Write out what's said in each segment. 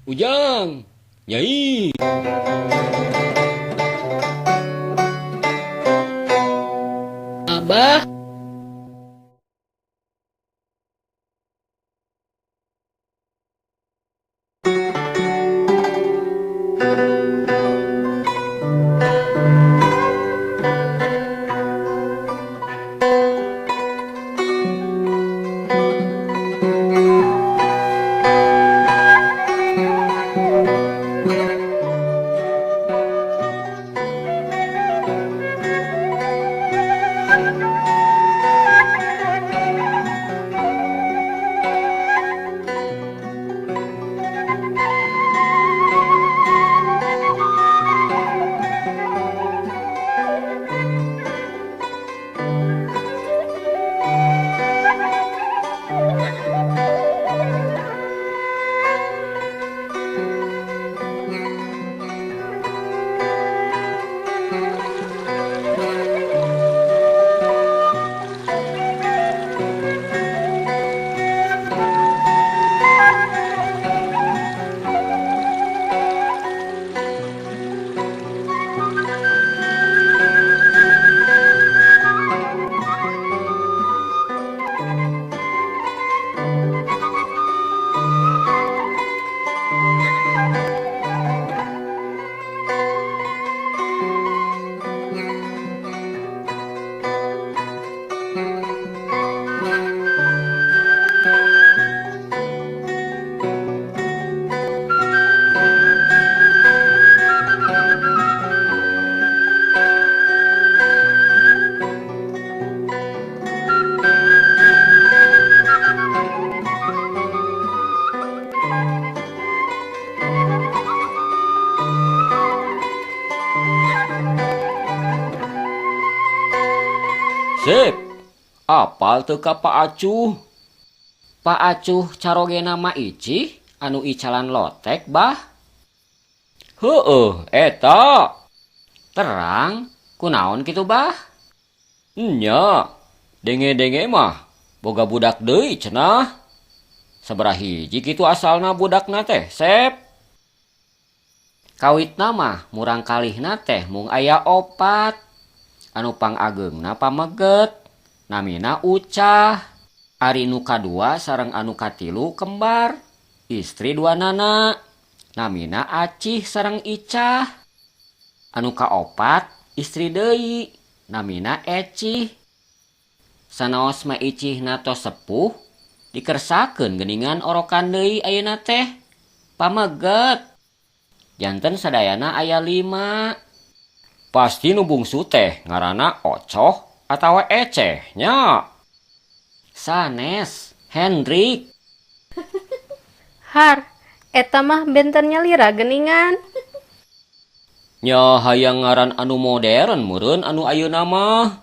Ujang, Nyai. Abah, Sip, apal teu ka Pak Acuh? Pak Acuh carogena mah Icih anu icalan lotek, Bah. Heueuh, eta. Terang, kunaon kitu, Bah? Nya, denge-denge mah boga budak deui cenah. Sabaraha hiji kitu asalna budakna teh, Sep? Kawitna mah murang kalihna teh mung aya 4. Anu pangageungna pameget, namina Ucah. Ari nu kadua sareng anu katilu kembar, istri 2 nana, namina Acih sareng Icah. Anu kaopat istri deui, namina Ecih. Sanaos mah Icihna tos sepuh, dikersakeun geuningan orokan deui ayeuna teh pameget. Janten sadayana aya 5. Pasti nu bungsu teh ngaranna Ocoh atawa Eceh nya. Sanes, Hendrik. Har, eta mah bentennya lira geningan. Nya hayang ngaran anu modern meureun anu ayeuna mah.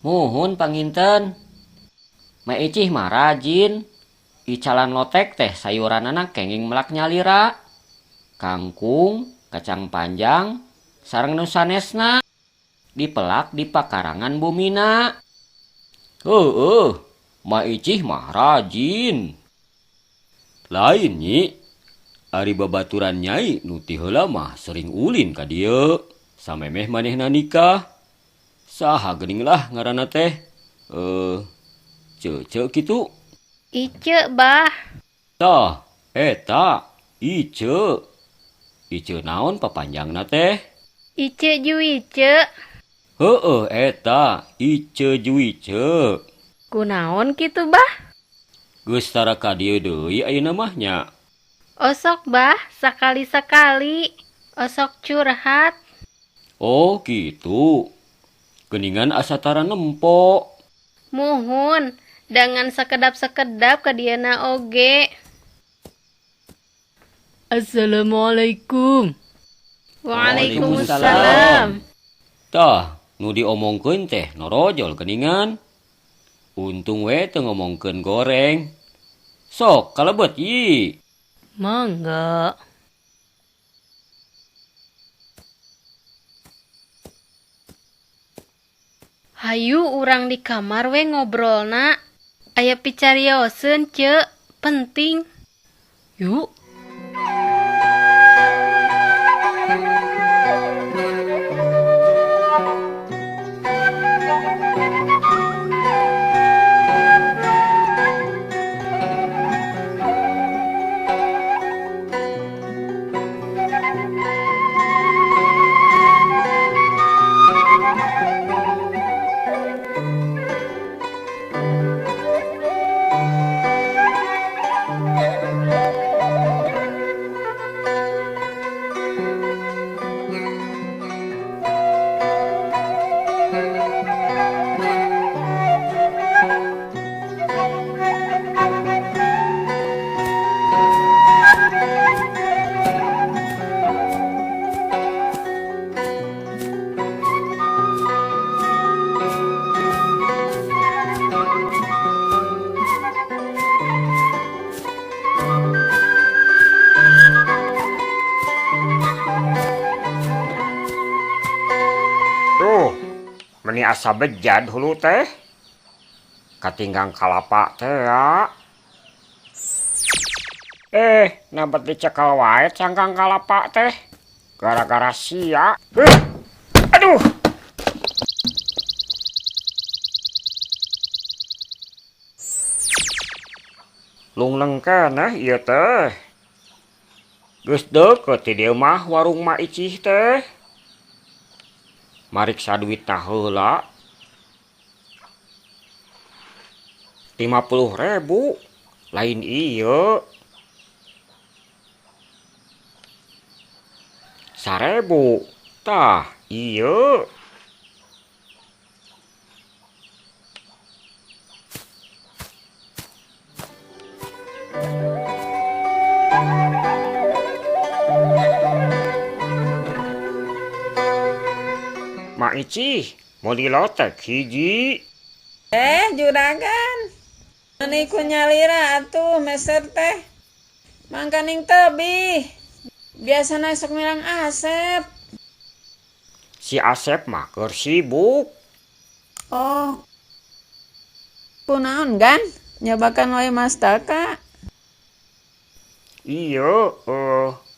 Muhun panginten. Ma Icih mah rajin. Icalan lotek teh sayuranana kenging melak nyalira. Kangkung, kacang panjang, sareng nu sanesna dipelak di pakarangan bumina. Heueuh, Ma Icih mah rajin. Lain nyi, ari babaturan Nyai nu ti heula mah sering ulin ka dieu. Samemeh manehna nikah. Saha geuning lah ngaranna teh? Ceu kitu. Ice, Bah. Tah, eta, Ice. Ice naon papanjangna teh? Ice Juice. Heueuh eta, Ice Juice. Kunaon kitu, Bah? Geus tara ka dieu deui ayeuna mah nya. Osok, Bah, sakali-sakali. Osok curhat. Oh, gitu. Geuningan asa tara nempo. Muhun, dengan sekedap-sekedap ka diana oge. Assalamualaikum. Waalaikumsalam. Tah, nu diomongkeun teh norojol geuningan. Untung we teu ngomongkeun goreng. Sok kalebet yi. Mangga. Hayu urang di kamar we ngobrolna. Aya picarioseun, Ceu. Penting. Yuk. asa bejad hulu teh. Katinggang kalapa teh ya. Nabat dicekal wae cangkang kalapa teh. Gara-gara sia. Aduh. Lungleng keneh ieu teh. Geus deukeut ti dieu mah warung Mak Icih teh. Marik saduitna heula. 50.000 lain ieu. 1.000 tah ieu. Mak Icih mau dilotek hiji. Juragan. Niku nyalira atuh meser teh. Mangkaning tebih. Biasana sok milang Asep. Si Asep mah keur sibuk. Oh. Kunaon gan? Nyobakan wae Mas Taka. Iya,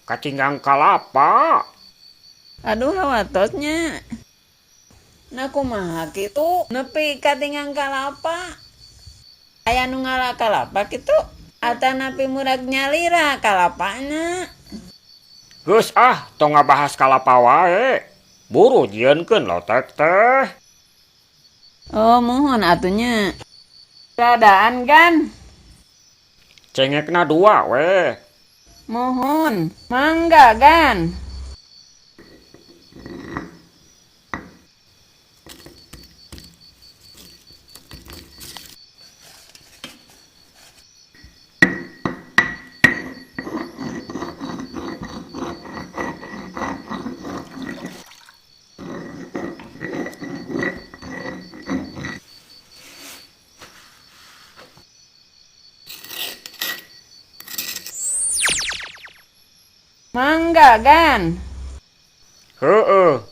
katinggang kalapa. Aduh hawatosnya. Nah kumaha kitu nepi katinggang kalapa. Aya nu ngala kalapa kitu. Ata napi murag nyalira kalapana. Geus tong ngabahas kalapa wae. Buru jieunkeun lotek teh. Oh mohon atunya. Keadaan gan. Cengekna 2 we. Mohon. Mangga gan. Mangga gan. Heueuh.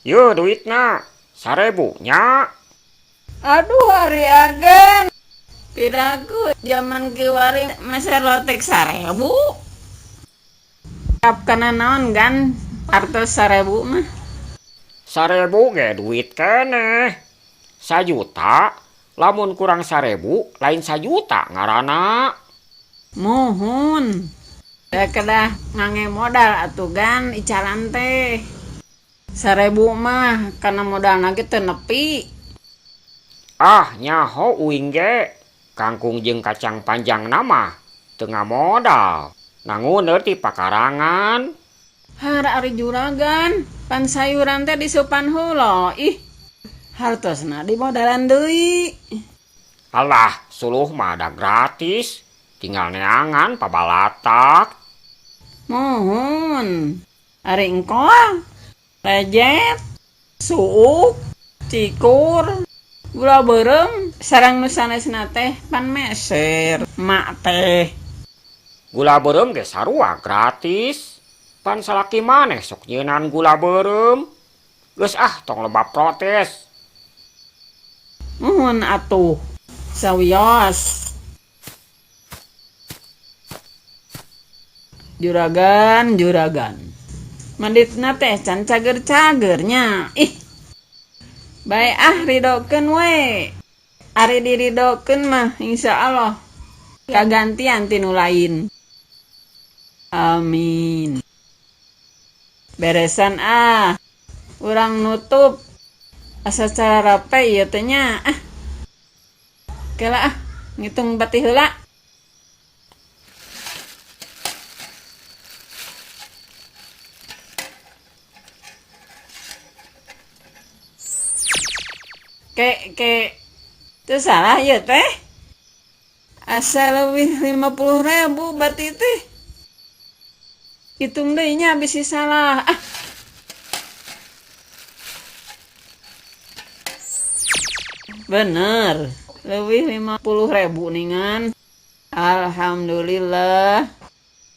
Yeuh duitna 1.000 nya. Aduh hari agan. Piraku zaman kiwari meser lotek 1.000. Kap kana naon gan? Artos 1.000 mah. 1.000 ge duit keneh. 1 juta lamun kurang 1.000 lain 1 juta ngaranna. Mohon. Kedah ngange modal atuh gan icalan teh. 1.000 mah kana modalna ge teu nepi. Nyaho uing ge. Kangkung jeung kacang panjang nama teu ngamodal. Nanguneut ti pakarangan. Har ari juragan, pan sayuran teh disupan heula. Ih. Hartosna dimodalan deui. Alah, suluh mah ada gratis. Tinggal neangan pabalatak. Mohon. Ari engkol, lejet, suuk, cikur, gula beureum, sareng nu sanesna teh pan meser. Mak teh. Gula beureum ge sarua gratis. Pan salaki maneh sok nyeunan gula beureum. Geus tong loba protes. Mohon atuh. Sawios. Juragan. Manditna teh can cager-cagernya. Ih. Bae ridokeun we. Ari diridokeun mah insyaallah kagantian ti nu lain. Amin. Beresan urang nutup asa cara rape ieu teh nya. Kela ngitung bati heula. Ke teu salah ya teh. Asa leuwih 50.000 berarti teh. Hitung deui nya bisi salah. Bener, leuwih 50.000 ningan. Alhamdulillah.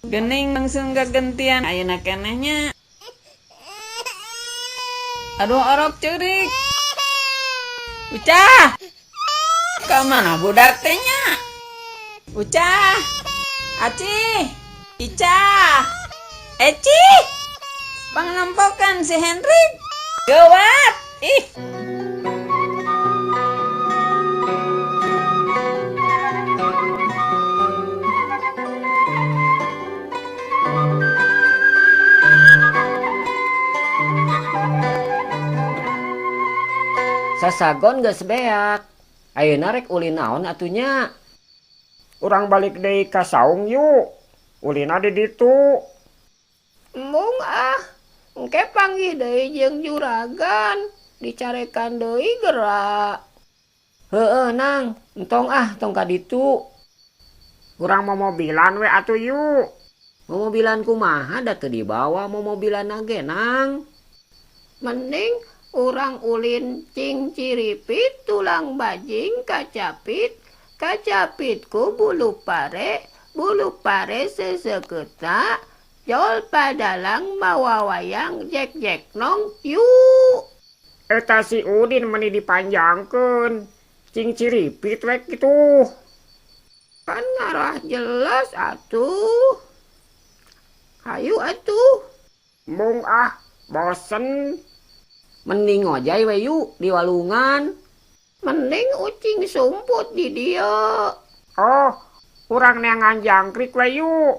Gening langsung gagentian ayeuna kenehnya. Aduh orok curik. Ucah. Kemana budak tehnya? Ucah. Aci. Ica. Eci. Pangnampokan si Hendrik. Gawat. Ih. Sasagon geus beak. Ayeuna rek ulin naon atunya? Urang balik deui ka saung yuk. Ulina di ditu. Mung engke panggih deui jeung juragan, dicarekan deui gerak. Heueuh nang, entong tong ka ditu. Urang mau mobilan we atuh yuk. Mau mobilan kumaha da teu dibawa mau mobilan ge nang. Mending urang ulin cing ciripit tulang bajing kacapit, kacapitku bulu pare seseketa, jol padalang mawa wayang jek nong yuk. Eta si Udin meni dipanjangkeun. Cing ciripit we kitu. Kan ngarah jelas atuh. Hayu atuh. Mung bosen. Mending ngojay we yuk di walungan. Mending ucing sumput di dia. Oh, urang neangan jangkrik we yuk.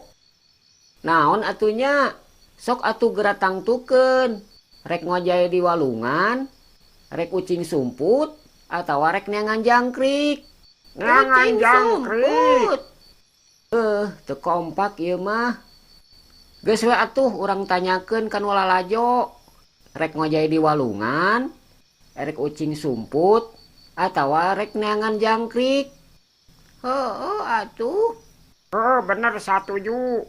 Naon atunya? Sok atuh geratang tukeun. Rek ngojay di walungan, rek ucing sumput, atau rek neangan jangkrik. Neangan Ucing jangkrik. sumput. Teu kompak ieu mah. Geus we atuh urang tanyakeun kan walalajo. Rek ngojay di walungan, rek ucing sumput, atau rek neangan jangkrik. Heueuh atuh. Bener satuju.